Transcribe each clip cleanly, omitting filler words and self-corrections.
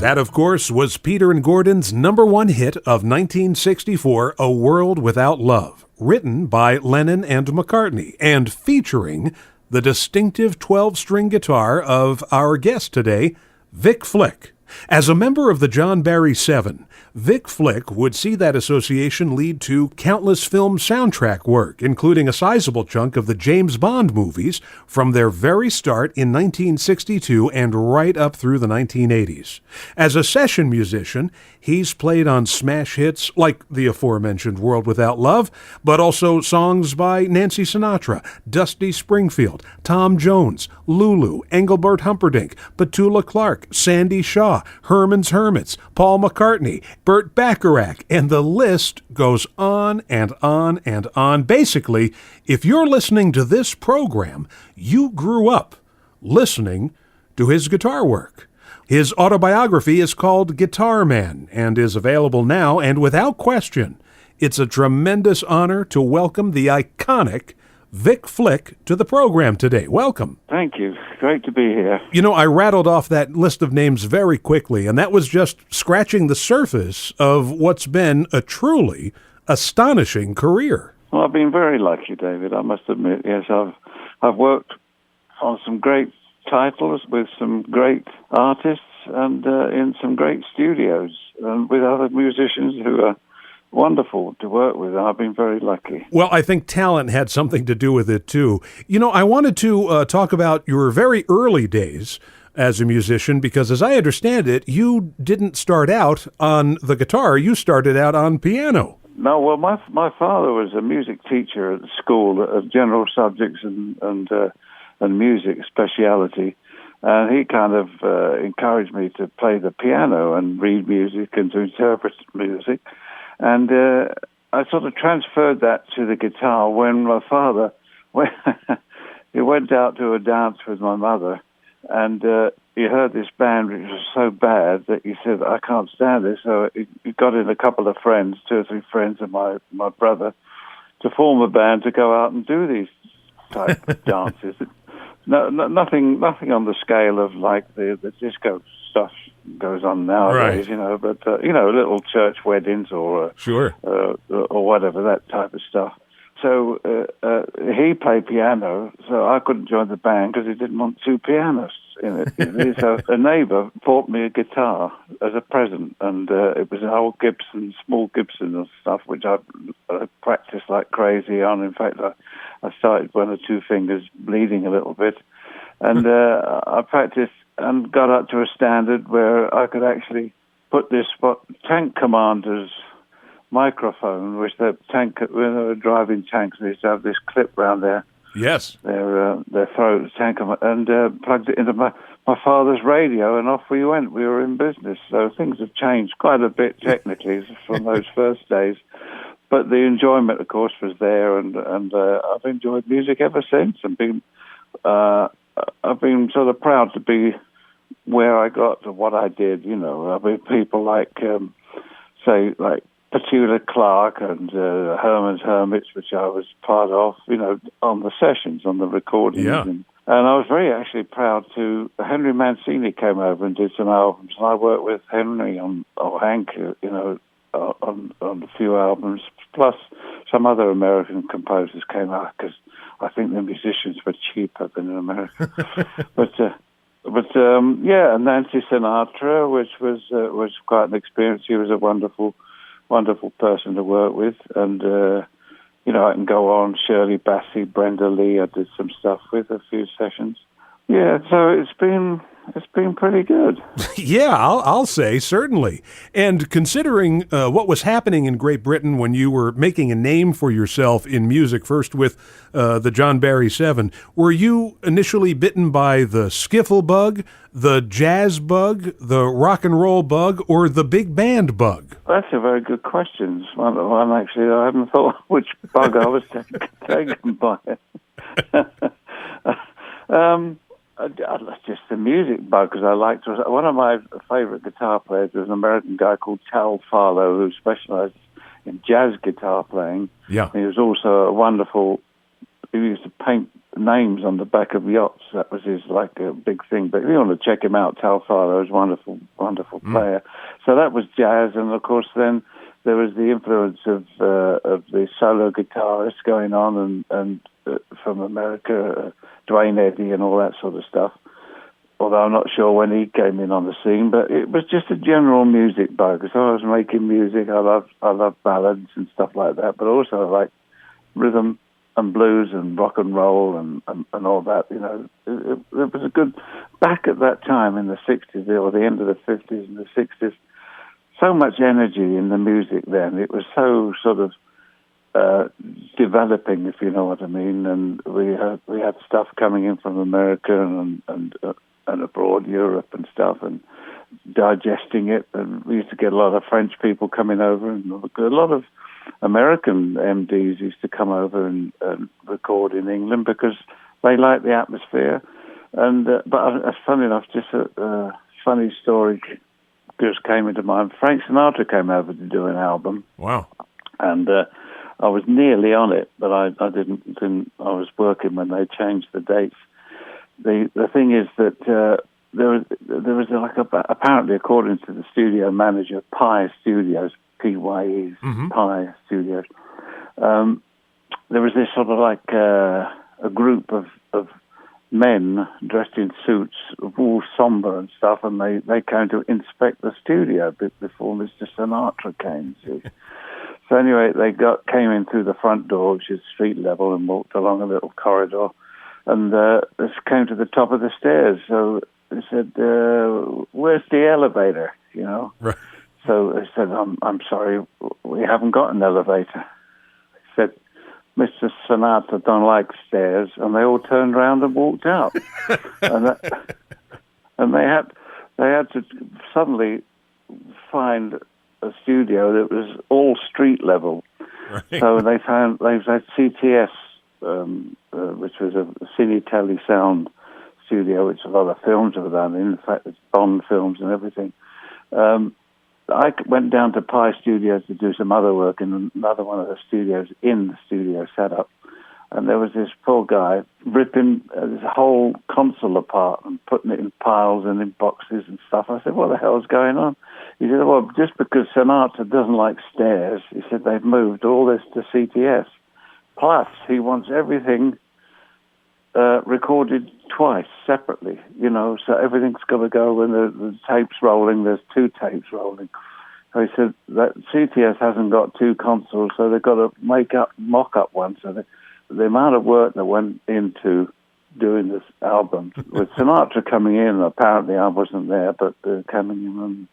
That, of course, was Peter and Gordon's number one hit of 1964, A World Without Love, written by Lennon and McCartney, and featuring the distinctive 12-string guitar of our guest today, Vic Flick. As a member of the John Barry Seven, Vic Flick would see that association lead to countless film soundtrack work, including a sizable chunk of the James Bond movies from their very start in 1962 and right up through the 1980s. As a session musician, he's played on smash hits like the aforementioned World Without Love, but also songs by Nancy Sinatra, Dusty Springfield, Tom Jones, Lulu, Engelbert Humperdinck, Petula Clark, Sandy Shaw, Herman's Hermits, Paul McCartney, Burt Bacharach, and the list goes on and on and on. Basically, if you're listening to this program, you grew up listening to his guitar work. His autobiography is called Guitar Man and is available now, and without question, it's a tremendous honor to welcome the iconic Vic Flick to the program today. Welcome. Thank you. Great to be here. You know, I rattled off that list of names very quickly, and that was just scratching the surface of what's been a truly astonishing career. Well, I've been very lucky, David, I must admit. Yes, I've worked on some great titles with some great artists and in some great studios and with other musicians who are wonderful to work with. I've been very lucky. Well, I think talent had something to do with it, too. You know, I wanted to talk about your very early days as a musician, because as I understand it, you didn't start out on the guitar. You started out on piano. No, well, my father was a music teacher at school of general subjects and music speciality. And he kind of encouraged me to play the piano and read music and to interpret music. And I sort of transferred that to the guitar when my father, he went out to a dance with my mother, and he heard this band which was so bad that he said, I can't stand this. So he got in a couple of friends, 2 or 3 friends of my brother, to form a band to go out and do these type of dances. Nothing on the scale of like the disco stuff goes on nowadays, right. You know, but, little church weddings or Sure. Or whatever, that type of stuff. So he played piano, so I couldn't join the band because he didn't want 2 pianists in it. So a neighbour bought me a guitar as a present, and it was an old Gibson, small Gibson and stuff, which I practiced like crazy on. In fact, I started 1 or 2 fingers bleeding a little bit, and I practiced and got up to a standard where I could actually put this tank commander's microphone, which the tank, when they were driving tanks, they used to have this clip round their throat, tank, and plugged it into my father's radio, and off we went. We were in business. So things have changed quite a bit technically from those first days. But the enjoyment, of course, was there, and I've enjoyed music ever since. I've been sort of proud to be where I got to what I did. You know, I mean, people like, say, like Petula Clark and Herman's Hermits, which I was part of, you know, on the sessions, on the recordings. Yeah. And I was very actually proud to, Henry Mancini came over and did some albums, and I worked with Henry or Hank, you know, on a few albums, plus some other American composers came out, because I think the musicians were cheaper than in America. And Nancy Sinatra, which was quite an experience. She was a wonderful person to work with, and I can go on. Shirley Bassey, Brenda Lee, I did some stuff with, a few sessions. Yeah, so it's been pretty good. Yeah, I'll say, certainly. And considering what was happening in Great Britain when you were making a name for yourself in music, first with the John Barry Seven, were you initially bitten by the skiffle bug, the jazz bug, the rock and roll bug, or the big band bug? That's a very good question. One actually, I haven't thought which bug I was taken by. Just the music bug, because I liked it. One of my favorite guitar players was an American guy called Tal Farlow, who specialized in jazz guitar playing. Yeah. He was also a wonderful he used to paint names on the back of yachts. That was his a big thing. But if you want to check him out, Tal Farlow was a wonderful player. So that was jazz, and of course then there was the influence of the solo guitarists going on, and from America, Dwayne Eddy and all that sort of stuff. Although I'm not sure when he came in on the scene, but it was just a general music bug. So I was making music. I love ballads and stuff like that, but also I like rhythm and blues and rock and roll and all that. You know, it was a good back at that time in the '60s or the end of the '50s and the '60s. So much energy in the music then. It was so sort of developing, if you know what I mean. And we had stuff coming in from America and abroad, Europe and stuff, and digesting it. And we used to get a lot of French people coming over, and a lot of American MDs used to come over and record in England because they liked the atmosphere. And but funny enough, just a funny story just came into mind. Frank Sinatra came over to do an album. Wow! And I was nearly on it, but I didn't. I was working when they changed the dates. The thing is that there was apparently, according to the studio manager, Pi Studios, PYE's Pi Studios, there was this sort of a group of men dressed in suits, all somber and stuff, and they came to inspect the studio before Mr. Sinatra came. See? So anyway, they came in through the front door, which is street level, and walked along a little corridor. And this came to the top of the stairs. So they said, "Where's the elevator?" You know. Right. So they said, "I'm sorry, we haven't got an elevator." They said, "Mr. Sinatra don't like stairs," and they all turned around and walked out. and they had to suddenly find a studio that was all street level. Right. So they had CTS. Which was a Cine Telly sound studio, which a lot of films were done in. In fact, it's Bond films and everything. I went down to Pi Studios to do some other work in another one of the studios in the studio setup. And there was this poor guy ripping this whole console apart and putting it in piles and in boxes and stuff. I said, "What the hell's going on?" He said, "Well, just because Sinatra doesn't like stairs," he said, "they've moved all this to CTS. Plus, he wants everything recorded twice, separately, you know, so everything's got to go when the tape's rolling, there's two tapes rolling." So he said that CTS hasn't got two consoles, so they've got to mock up one. So the amount of work that went into doing this album, with Sinatra coming in, apparently I wasn't there, but coming in and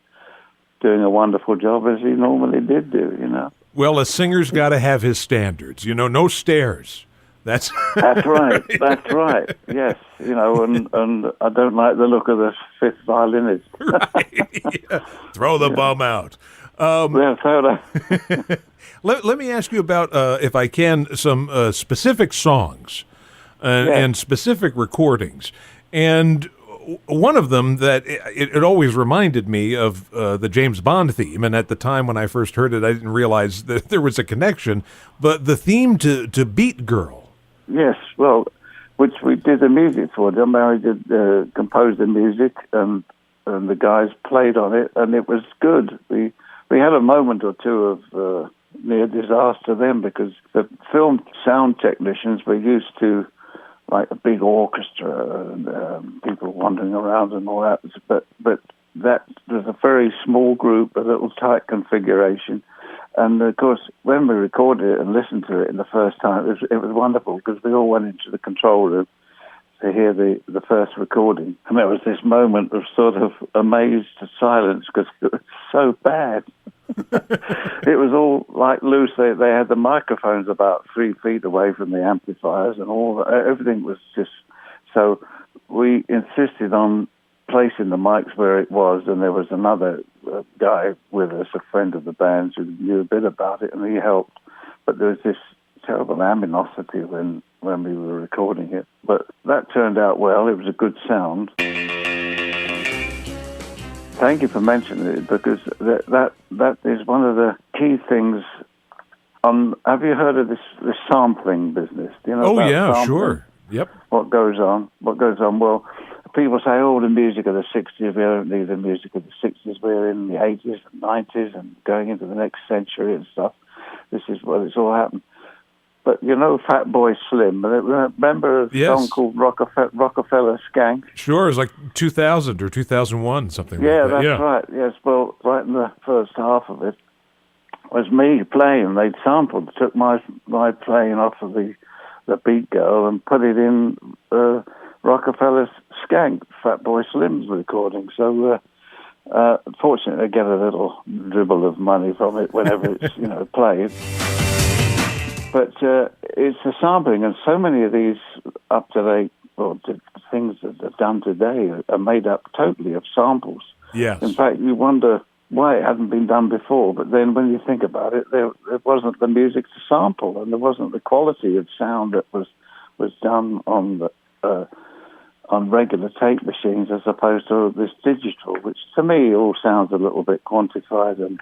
doing a wonderful job as he normally did do, you know. Well, a singer's got to have his standards, you know, no stairs. That's right. That's right. Yes, you know, and I don't like the look of the fifth violinist. Right. Yeah. Throw the bum out. Let me ask you about, if I can, some specific songs and specific recordings. And one of them that it always reminded me of the James Bond theme, and at the time when I first heard it, I didn't realize that there was a connection, but the theme to Beat Girl. Yes, well, which we did the music for. John Barry composed the music, and the guys played on it, and it was good. We had a moment or two of near disaster then, because the film sound technicians were used to like a big orchestra and people wandering around and all that. But that was a very small group, a little tight configuration. And, of course, when we recorded it and listened to it in the first time, it was wonderful, because we all went into the control room to hear the first recording. And there was this moment of sort of amazed silence, because it was so bad. It was all like loose. They had the microphones about 3 feet away from the amplifiers, and everything was just... So we insisted on placing the mics where it was, and there was another guy with us, a friend of the band's, who knew a bit about it, and he helped. But there was this terrible aminosity when we were recording it. But that turned out well. It was a good sound. Thank you for mentioning it, because that is one of the key things Have you heard of this sampling business? Do you know Oh, about yeah, sampling? sure. Yep. What goes on? Well, people say, oh, the music of the 60s, we don't need the music of the 60s. We're in the 80s and 90s and going into the next century and stuff. This is what it's all happened. But you know Fatboy Slim? Remember a song called Rockefeller Skank? Sure, it was like 2000 or 2001, something like that. Yeah, that's right. Yes, well, right in the first half of it was me playing. They'd took my playing off of the Beat Girl and put it in Rockefeller Skank, Fatboy Slim's recording. So, fortunately, I get a little dribble of money from it whenever it's played. But it's a sampling, and so many of these up-to-date things that are done today are made up totally of samples. Yes. In fact, you wonder why it hadn't been done before, but then when you think about it, there wasn't the music to sample, and there wasn't the quality of sound that was done on regular tape machines as opposed to this digital, which to me all sounds a little bit quantified and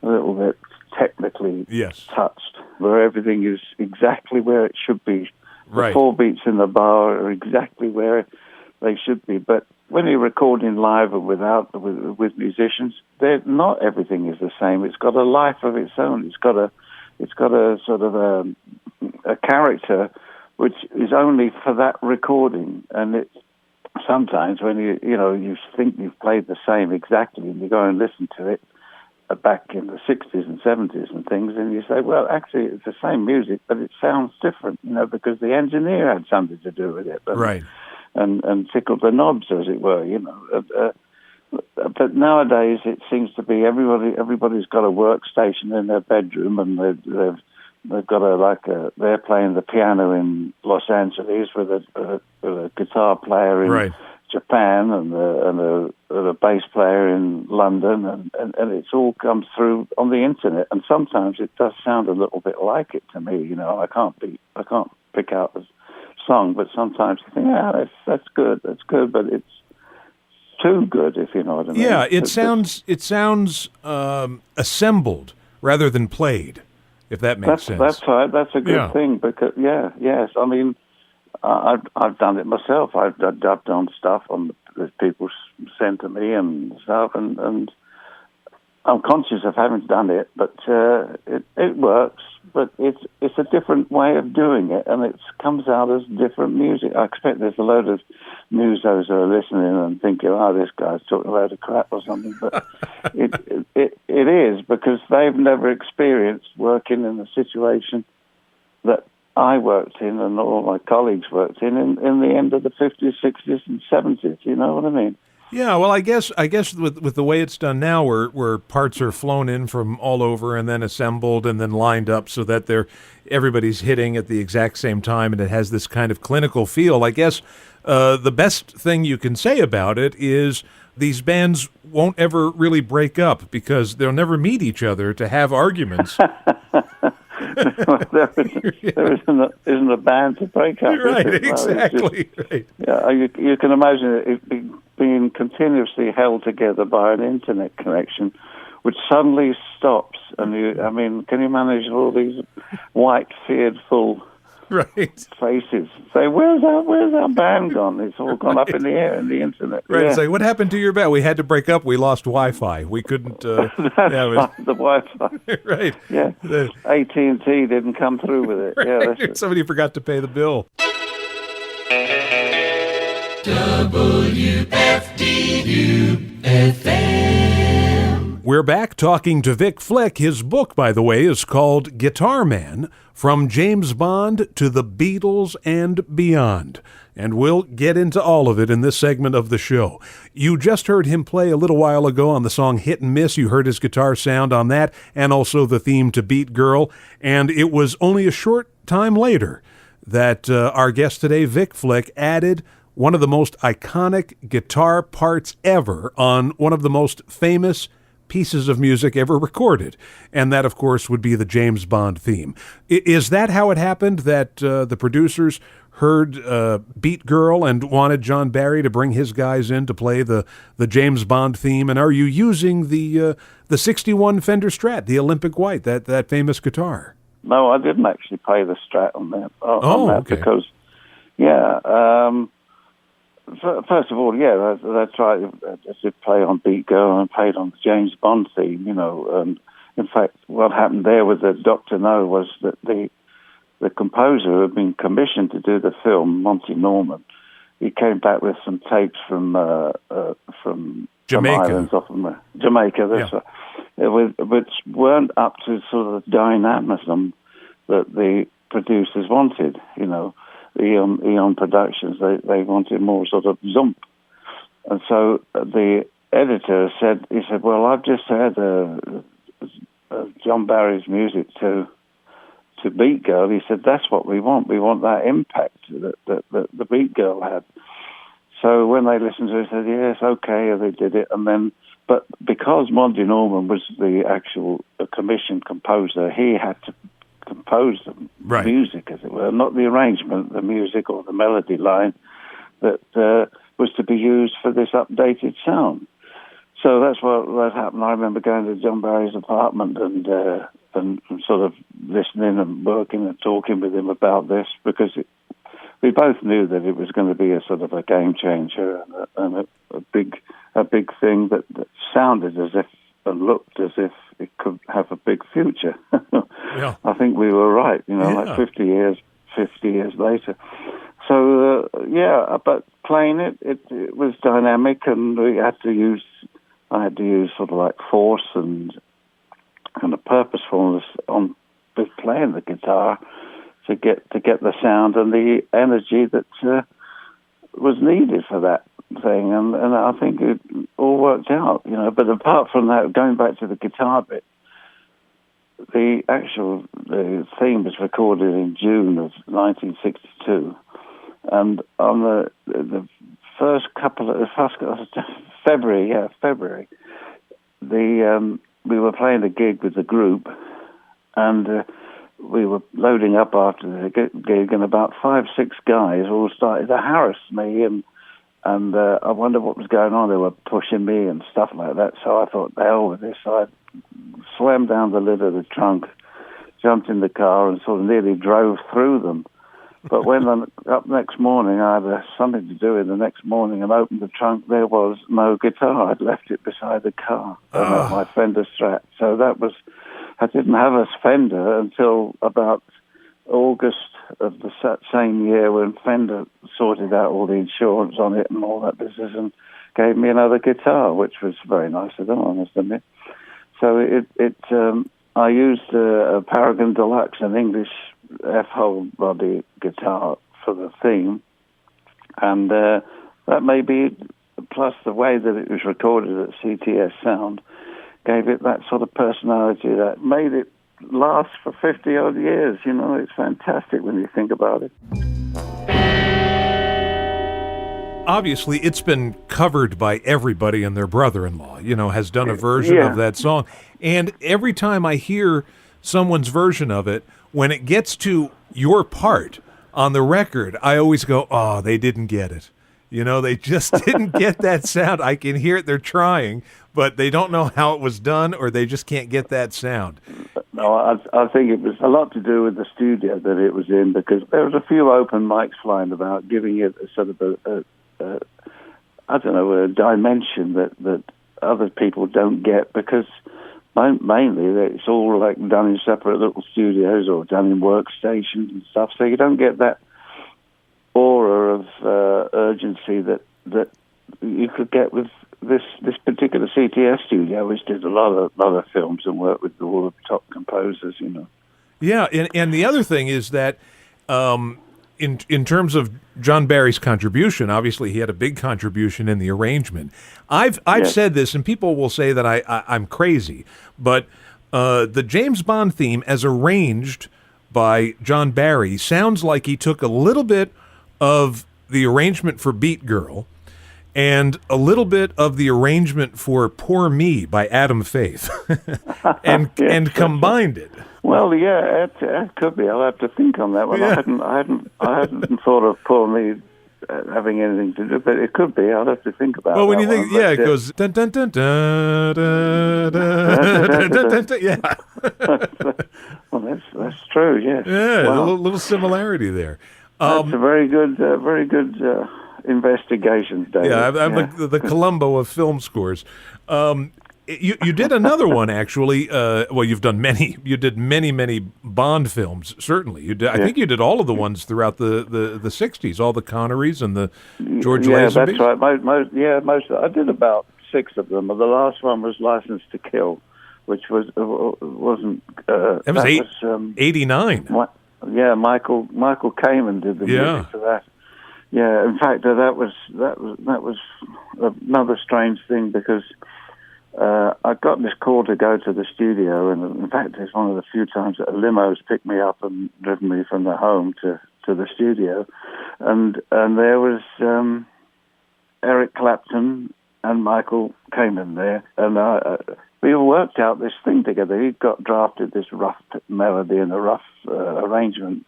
a little bit technically touched, where everything is exactly where it should be. Right. The 4 beats in the bar are exactly where they should be. But when you're recording live or with musicians, not everything is the same. It's got a life of its own. It's got a sort of a character which is only for that recording. And it sometimes when you think you've played the same exactly, and you go and listen to it back in the 60s and 70s and things, and you say, well, actually, it's the same music, but it sounds different, because the engineer had something to do with it. Right. And tickled the knobs, as it were, But nowadays, it seems to be everybody's got a workstation in their bedroom, and they've got they're playing the piano in Los Angeles with a guitar player in Japan and a bass player in London, and it all comes through on the internet. And sometimes it does sound a little bit like it to me. I can't pick out the song, but sometimes you think, that's good, but it's too good, if you know what I mean. Yeah, it sounds assembled rather than played, if that makes sense. That's right. That's a good thing because yes. I mean, I've done it myself. I've dubbed on stuff that people send to me and stuff, and I'm conscious of having done it, but it works. But it's a different way of doing it, and it comes out as different music. I expect there's a load of musos who are listening and thinking, "Oh, this guy's talking a load of crap or something." But it is because they've never experienced working in a situation that I worked in and all my colleagues worked in the end of the 50s, 60s, and 70s. You know what I mean? Yeah, well, I guess with the way it's done now, where parts are flown in from all over and then assembled and then lined up so that everybody's hitting at the exact same time, and it has this kind of clinical feel. I guess the best thing you can say about it is these bands won't ever really break up because they'll never meet each other to have arguments. There isn't a band to break up. Right, exactly. Right. Yeah, you can imagine it being continuously held together by an internet connection, which suddenly stops. And can you manage all these white, fearful faces? Say, where's our band gone? It's all gone up in the air in the internet. Right. Yeah. Say, what happened to your band? We had to break up. We lost Wi-Fi. We couldn't. That's right, the Wi-Fi. Right. Yeah. AT&T didn't come through with it. Right. Yeah. Somebody forgot to pay the bill. WFDU FM. We're back talking to Vic Flick. His book, by the way, is called Guitar Man, From James Bond to the Beatles and Beyond. And we'll get into all of it in this segment of the show. You just heard him play a little while ago on the song Hit and Miss. You heard his guitar sound on that, and also the theme to Beat Girl. And it was only a short time later that our guest today, Vic Flick, added one of the most iconic guitar parts ever on one of the most famous pieces of music ever recorded. And that, of course, would be the James Bond theme. Is that how it happened, that the producers heard Beat Girl and wanted John Barry to bring his guys in to play the James Bond theme? And are you using the 61 Fender Strat, the Olympic White, that famous guitar? No, I didn't actually play the Strat on that. Okay. Because, first of all, that's right. I did play on Beat Girl and played on the James Bond theme, And in fact, what happened there with the Dr. No was that the composer who had been commissioned to do the film, Monty Norman, he came back with some tapes from Jamaica. some islands off of Jamaica, which weren't up to sort of the dynamism that the producers wanted. Eon Productions, they wanted more sort of zump. And so the editor said, well, I've just had John Barry's music to Beat Girl. He said, that's what we want. We want that impact that the Beat Girl had. So when they listened to it, they said, yes, okay, and they did it. And then, but because Monty Norman was the actual commission composer, he had to compose the music, as it were, not the arrangement, the music or the melody line that was to be used for this updated sound. So that's what happened. I remember going to John Barry's apartment and sort of listening and working and talking with him about this, because we both knew that it was going to be a sort of a game changer and a big thing that sounded as if and looked as if it could have a big future. Yeah. I think we were right, like 50 years later. So, but playing it was dynamic, and I had to use sort of like force and kind of purposefulness on playing the guitar to get the sound and the energy that was needed for that thing, and I think it all worked out, But apart from that, going back to the guitar bit, the theme was recorded in June of 1962, and on the first February, we were playing a gig with the group, and we were loading up after the gig, and about 5-6 guys all started to harass me, and I wondered what was going on. They were pushing me and stuff like that. So I thought, the hell with this. So I slammed down the lid of the trunk, jumped in the car, and sort of nearly drove through them. But when up next morning, I had something to do in the next morning and opened the trunk, there was no guitar. I'd left it beside the car, my Fender Strat. So I didn't have a Fender until about August of the same year, when Fender sorted out all the insurance on it and all that business and gave me another guitar, which was very nice of them, I must admit. So I used a Paragon Deluxe, an English F-hole body guitar for the theme, and that may be, plus the way that it was recorded at CTS Sound, gave it that sort of personality that made it last for 50-odd years. It's fantastic when you think about it. Obviously, it's been covered by everybody and their brother-in-law, has done a version of that song. And every time I hear someone's version of it, when it gets to your part on the record, I always go, oh, they didn't get it. They just didn't get that sound. I can hear it. They're trying, but they don't know how it was done, or they just can't get that sound. No, I think it was a lot to do with the studio that it was in, because there was a few open mics flying about, giving it a sort of a dimension that other people don't get, because mainly it's all like done in separate little studios or done in workstations and stuff, so you don't get that aura of urgency that you could get with this particular CTS studio, which did a lot of films and worked with all the top composers, Yeah, and the other thing is that in terms of John Barry's contribution, obviously he had a big contribution in the arrangement. I've said this, and people will say that I'm crazy, but the James Bond theme, as arranged by John Barry, sounds like he took a little bit of the arrangement for Beat Girl and a little bit of the arrangement for Poor Me by Adam Faith and combined it. Well, yeah, it could be. I'll have to think on that one. Yeah. I hadn't thought of Poor Me having anything to do, but it could be. I'll have to think about it. Well, when you think, it goes dun dun dun dun dun dun dun dun, yeah. Well, that's true. Yes. Yeah, Wow. a little similarity there. That's a very good investigation, David. Yeah, I'm the Columbo of film scores. You did another one actually. Well, you've done many. You did many Bond films. Certainly, you did. I think you did all of the ones throughout the '60s, all the Connerys and the George Lazenbys. Yeah, that's right. Most. I did about 6 of them. The last one was License to Kill, which wasn't. That was 89. Yeah, Michael Kamen did the music for that. Yeah, in fact, that was another strange thing because I got this call to go to the studio, and in fact, it's one of the few times that a limo's picked me up and driven me from the home to the studio, and there was Eric Clapton and Michael Kamen there, and we all worked out this thing together. He got drafted this rough melody and a rough arrangement,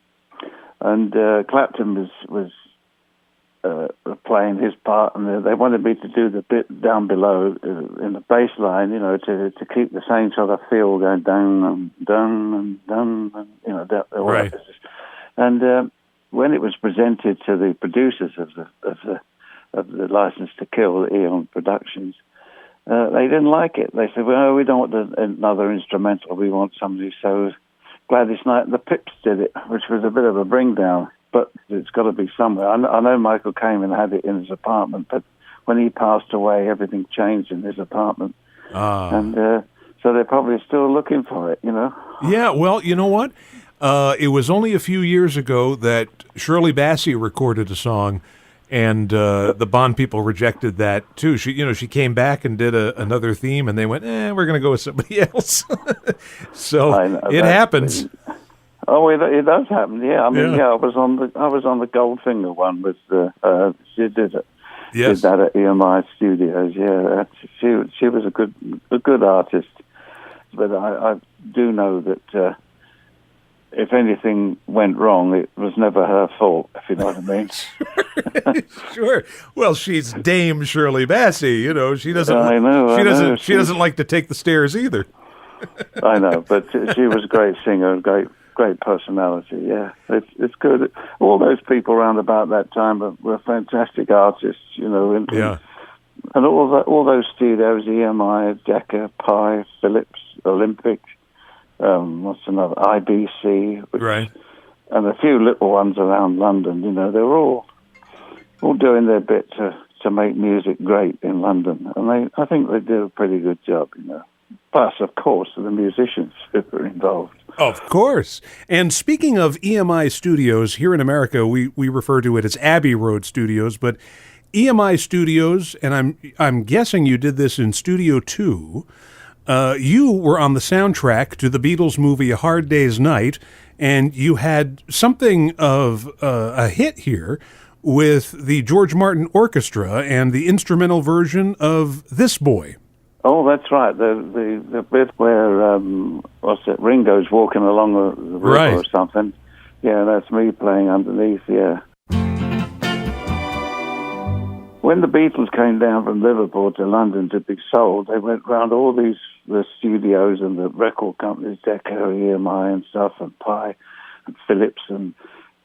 and Clapton was playing his part, and they wanted me to do the bit down below in the bass line, to keep the same sort of feel going down and down and down, and right. And when it was presented to the producers of the License to Kill, Eon Productions, they didn't like it. They said, "Well, we don't want another instrumental. We want somebody." So Gladys Knight and the Pips did it, which was a bit of a bring down. But it's got to be somewhere. I know Michael Kamen had it in his apartment, but when he passed away, everything changed in his apartment. And so they're probably still looking for it, Yeah, well, you know what? It was only a few years ago that Shirley Bassey recorded a song, and the Bond people rejected that too. She came back and did another theme, and they went, we're going to go with somebody else. So it happens. Oh, it does happen. Yeah, I mean, I was on the Goldfinger one with she did it. Yes. Did that at EMI Studios. Yeah, she was a good artist, but I do know that if anything went wrong, it was never her fault. If you know what I mean. Sure. Well, she's Dame Shirley Bassey. She doesn't. I know. She doesn't like to take the stairs either. I know, but she was a great singer, great personality. Yeah, it's good. All those people around about that time were fantastic artists, and all those studios, EMI, Decca, Pi, Philips, Olympic, what's another, IBC, right, and a few little ones around London. They were all doing their bit to make music great in London, and I think they did a pretty good job. Plus, of course, the musicians who were involved. Of course. And speaking of EMI Studios, here in America, we refer to it as Abbey Road Studios, but EMI Studios, and I'm guessing you did this in Studio 2, you were on the soundtrack to the Beatles movie A Hard Day's Night, and you had something of a hit here with the George Martin Orchestra and the instrumental version of This Boy. Oh, that's right. The bit where Ringo's walking along the river or something. Yeah, that's me playing underneath. Yeah. When the Beatles came down from Liverpool to London to be sold, they went round all the studios and the record companies, Decca, EMI, and stuff, and Pi, and Philips, and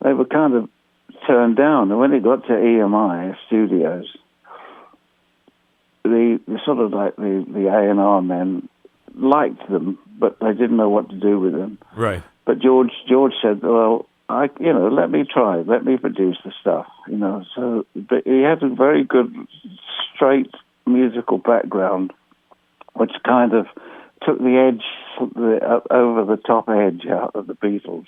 they were kind of turned down. And when it got to EMI Studios, the sort of like the A&R men liked them, but they didn't know what to do with them. Right. But George said, "Well, let me try, let me produce the stuff." So but he had a very good, straight musical background, which kind of took the edge, over the top edge out of the Beatles,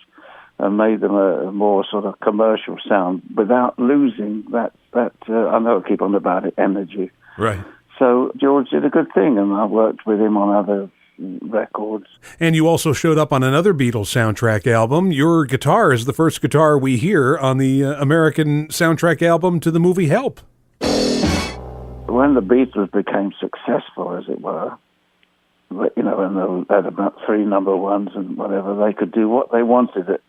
and made them a more sort of commercial sound without losing that I know I keep on about it, energy. Right. So George did a good thing, and I worked with him on other records. And you also showed up on another Beatles soundtrack album. Your guitar is the first guitar we hear on the American soundtrack album to the movie Help. When the Beatles became successful, as it were, and they had about 3 number ones and whatever, they could do what they wanted at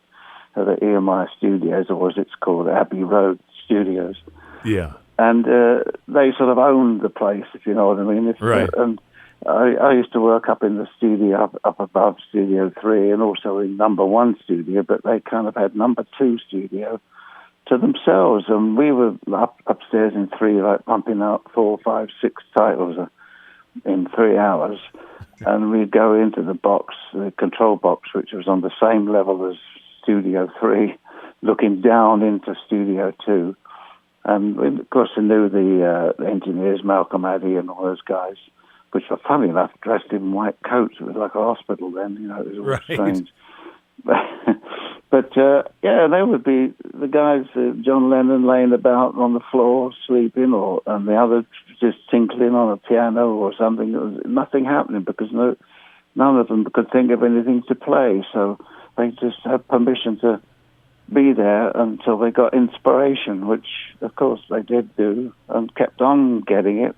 the EMI Studios, or as it's called, Abbey Road Studios. Yeah. And they sort of owned the place, if you know what I mean. Right. And I used to work up in the studio, up above Studio 3, and also in number 1 studio, but they kind of had number 2 studio to themselves, and we were upstairs in 3, like pumping out 4, 5, 6 titles in 3 hours, and we'd go into the box, the control box, which was on the same level as Studio 3, looking down into Studio 2, and we, of course, I knew the engineers, Malcolm Addy and all those guys, which were, funny enough, dressed in white coats. It was like a hospital then, it was all strange. But, yeah, they would be the guys, John Lennon laying about on the floor sleeping, and the others just tinkling on a piano or something. There was nothing happening because none of them could think of anything to play. So they just had permission to be there until they got inspiration, which, of course, they did do and kept on getting it.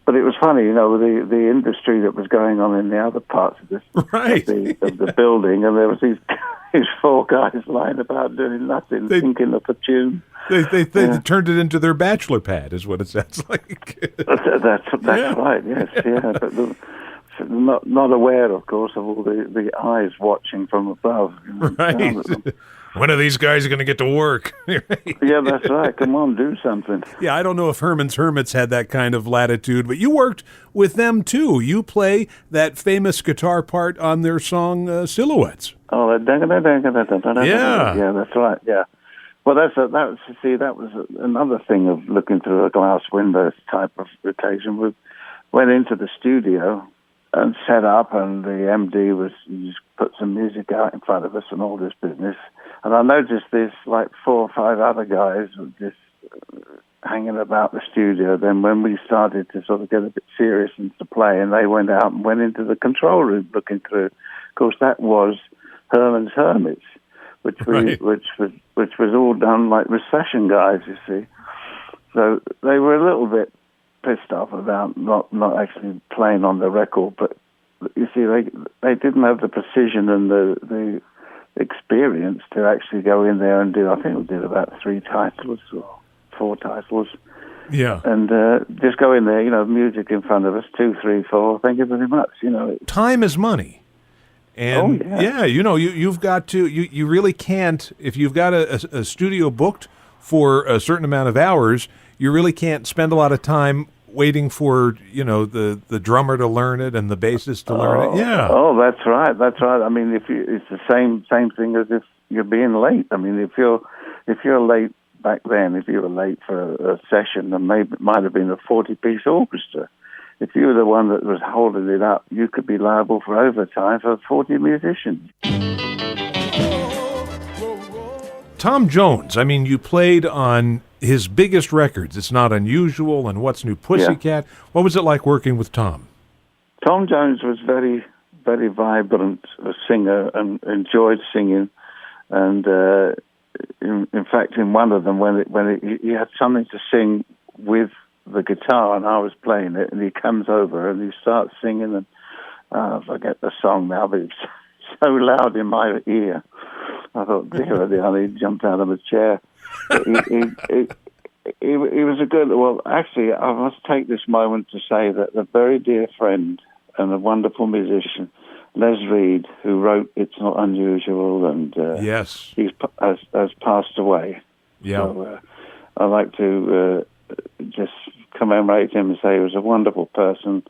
But it was funny, the industry that was going on in the other parts of the building, and there was these 4 guys lying about doing nothing, thinking of a tune. They turned it into their bachelor pad, is what it sounds like. That's right. Yes, yeah. But not aware, of course, of all the eyes watching from above. Right. When are these guys going to get to work? Yeah, that's right. Come on, do something. Yeah, I don't know if Hermits had that kind of latitude, but you worked with them too. You play that famous guitar part on their song Silhouettes. Oh, yeah, that's right. Yeah. Well, that was another thing of looking through a glass window type of occasion. We went into the studio and set up, and the MD just put some music out in front of us and all this business. And I noticed this, like 4 or 5 other guys were just hanging about the studio. Then when we started to sort of get a bit serious and to play, and they went out and went into the control room looking through. Of course, that was Herman's Hermits, which was all done like with session guys, you see. So they were a little bit pissed off about not actually playing on the record, but you see, they didn't have the precision and the experience to actually go in there and do. I think we did about 3 titles or 4 titles. Yeah, and just go in there, music in front of us, 2, 3, 4. Thank you very much. Time is money. And you've got to, you really can't, if you've got a studio booked for a certain amount of hours, you really can't spend a lot of time waiting for, the drummer to learn it and the bassist to learn it. Yeah. Oh, that's right. I mean, it's the same thing as if you're being late. I mean, if you're late back then, if you were late for a session, and maybe it might have been a 40-piece orchestra, if you were the one that was holding it up, you could be liable for overtime for 40 musicians. Tom Jones, I mean, you played on his biggest records, It's Not Unusual and What's New Pussycat. Yeah. What was it like working with Tom? Tom Jones was very, very vibrant a singer and enjoyed singing. And in fact, in one of them, when he had something to sing with the guitar, and I was playing it, and he comes over and he starts singing, and I forget the song now, but it's so loud in my ear. I thought, dear, he jumped out of a chair. He was a good. Well, actually, I must take this moment to say that a very dear friend and a wonderful musician, Les Reed, who wrote "It's Not Unusual," and yes, has passed away. Yeah, so, I like to just commemorate him and say he was a wonderful person.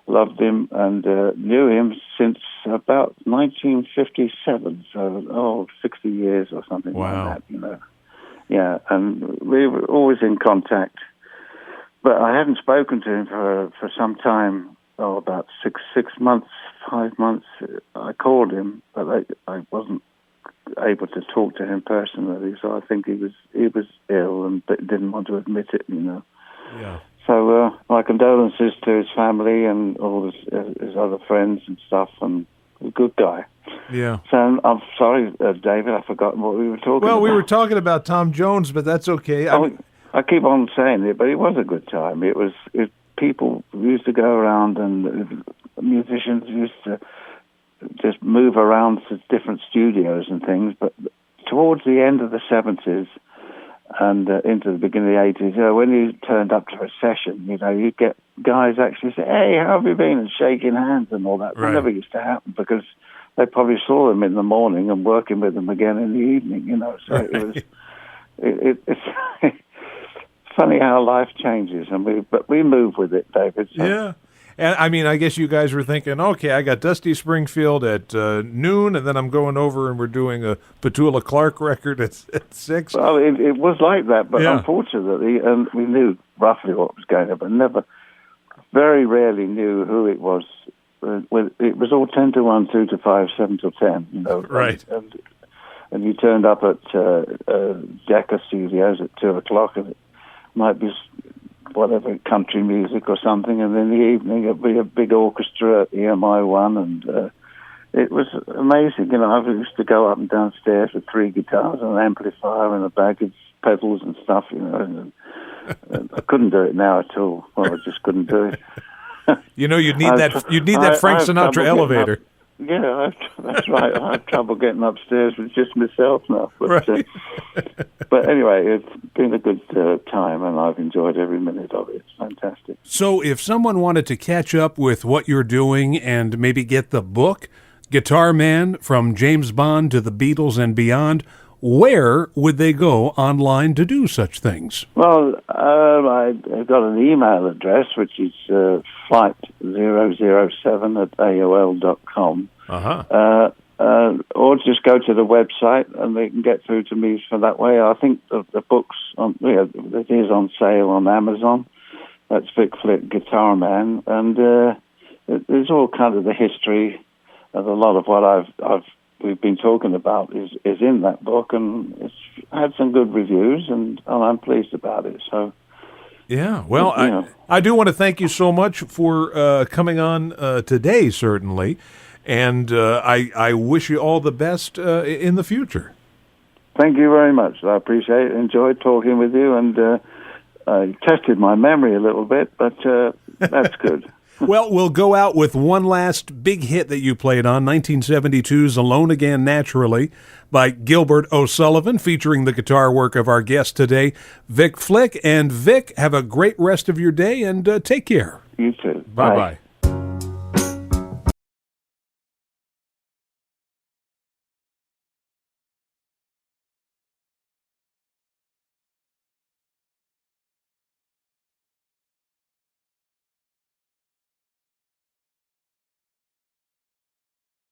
Loved him and knew him since about 1957, so 60 years or something like that, Yeah, and we were always in contact. But I hadn't spoken to him for some time, about 6 months, 5 months. I called him, but I wasn't able to talk to him personally, so I think he was ill and didn't want to admit it, Yeah. So my condolences to his family and all his other friends and stuff, and a good guy. Yeah. So I'm sorry, David, I've forgotten what we were talking about. Well, we were talking about Tom Jones, but that's okay. I keep on saying it, but it was a good time. People used to go around, and musicians used to just move around to different studios and things, but towards the end of the 70s, and into the beginning of the 80s, when you turned up to a session, you'd get guys actually say, "Hey, how have you been?" and shaking hands and all that. Right. That never used to happen because they probably saw them in the morning and working with them again in the evening, So Right. it was, it's funny how life changes, but we move with it, David. So. Yeah. And I mean, I guess you guys were thinking, okay, I got Dusty Springfield at noon, and then I'm going over and we're doing a Petula Clark record at 6. Well, it was like that, but Yeah. unfortunately, we knew roughly what was going on, but very rarely knew who it was. It was all 10 to 1, 2 to 5, 7 to 10, Right. And you turned up at Decca Studios at 2 o'clock, and it might be whatever, country music or something, and in the evening it'd be a big orchestra at EMI 1, and it was amazing. I used to go up and downstairs with 3 guitars and an amplifier and a bag of pedals and stuff, and I couldn't do it now at all. Well, I just couldn't do it. You'd need that Frank Sinatra elevator. Yeah, that's right. I have trouble getting upstairs with just myself now. But, Right. but anyway, it's been a good time, and I've enjoyed every minute of it. It's fantastic. So if someone wanted to catch up with what you're doing and maybe get the book, Guitar Man, From James Bond to the Beatles and Beyond, where would they go online to do such things? Well, I've got an email address, which is flight007@aol.com. Uh-huh. Or just go to the website and they can get through to me for that way. I think the book's it is on sale on Amazon. That's Vic Flick, Guitar Man, and there's all kind of the history of a lot of what we've been talking about is in that book, and it's had some good reviews, and I'm pleased about it. So. Yeah, well, I do want to thank you so much for coming on today, certainly, and I wish you all the best in the future. Thank you very much. I appreciate it. Enjoyed talking with you, and I tested my memory a little bit, but that's good. Well, we'll go out with one last big hit that you played on, 1972's Alone Again Naturally by Gilbert O'Sullivan, featuring the guitar work of our guest today, Vic Flick. And Vic, have a great rest of your day, and take care. You too. Bye-bye.